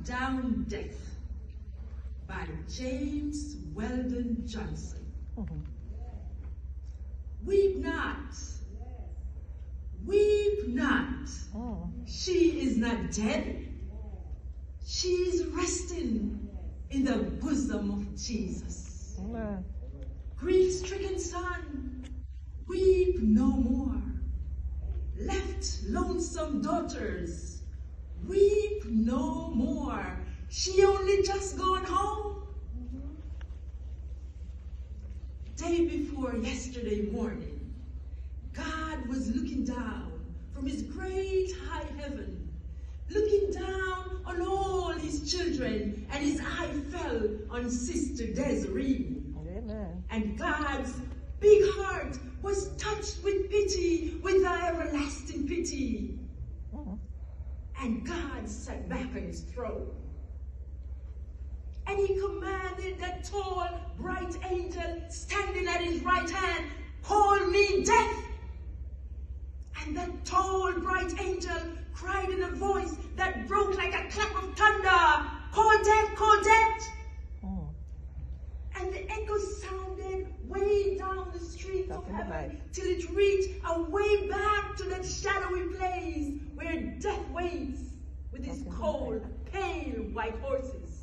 Down Death by James Weldon Johnson. Weep not, weep not. She is not dead. She is resting in the bosom of Jesus. Amen. Grief-stricken son, weep no more. Left lonesome daughters, weep no more. She only just gone home. Day before yesterday morning, God was looking down from his great high heaven, looking down on all his children, and his eye fell on Sister Desiree. Amen. And God's big heart was touched with pity, with the everlasting pity. And God sat back on his throne. And he commanded that tall, bright angel standing at his right hand, call me death. And that tall, bright angel cried in a voice that broke like a clap of thunder, call death, call death. And the echo sounded way down the streets of heaven till it reached way back to that shadowy place where death waits with his cold, pale white horses.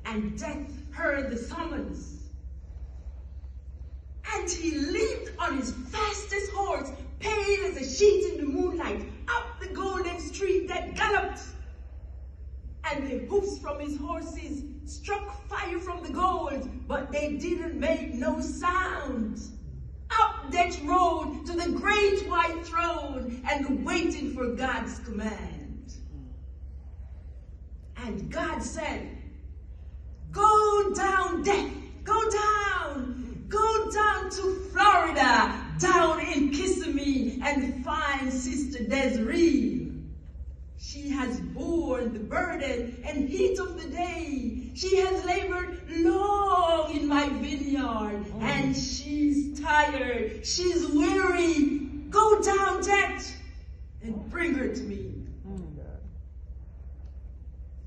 And death heard the summons. And he leaped on his fastest horse, pale as a sheet in the moonlight, up the golden street that galloped. And the hoofs from his horses struck fire from the gold, but they didn't make no sound. Up that road to the great white throne and waiting for God's command. And God said, go down, death, go down to Florida, down in Kissimmee, and find Sister Desiree. She has borne the burden and heat of the day. She has labored long in my vineyard, and she's tired. She's weary. Go down, death, and bring her to me.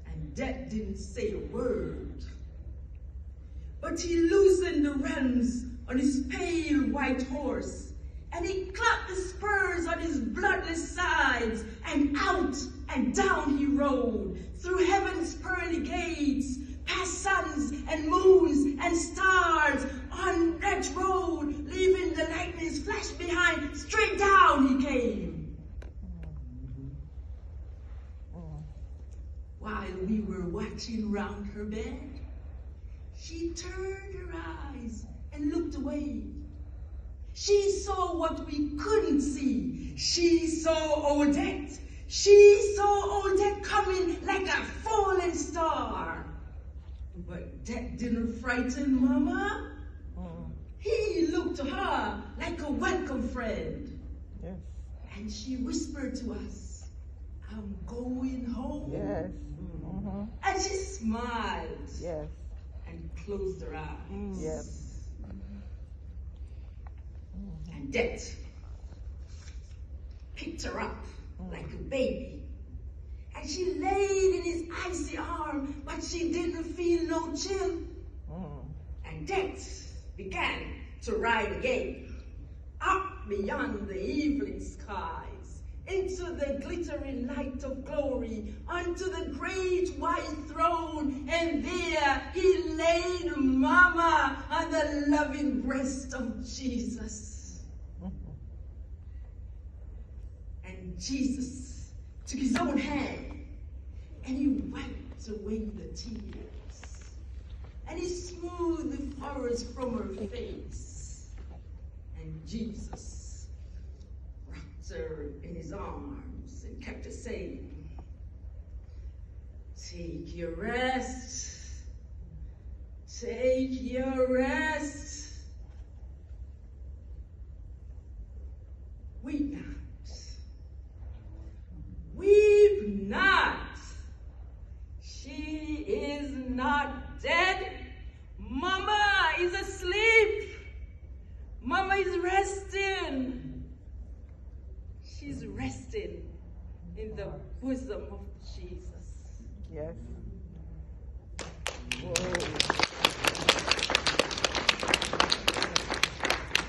And death didn't say a word, but he loosened the reins on his pale white horse, and he clapped the spurs on his bloodless sides, and out and down he rode, through heaven's pearly gates, past suns and moons and stars, on that road, leaving the lightning's flash behind, straight down he came. While we were watching round her bed, she turned her eyes and looked away. She saw what we couldn't see. She saw Odette. She saw Odette coming like a falling star. But that didn't frighten Mama. He looked to her like a welcome friend. Yes. And she whispered to us, I'm going home. Yes. And she smiled. Yes. And closed her eyes. Yes. And Death picked her up like a baby. And she laid in his icy arm, but she didn't feel no chill. And Death began to ride again, up beyond the evening skies, into the glittering light of glory, onto the great white throne, and there he laid Mama on the loving breast of Jesus. And Jesus took his own hand, and he wiped away the tears, and he smoothed the furrows from her face, and Jesus wrapped her in his arms and kept her saying, take your rest, take your rest. Weep not. Weep not. She is not dead. Mama is asleep. Mama is resting. She's resting in the bosom of Jesus. Yes.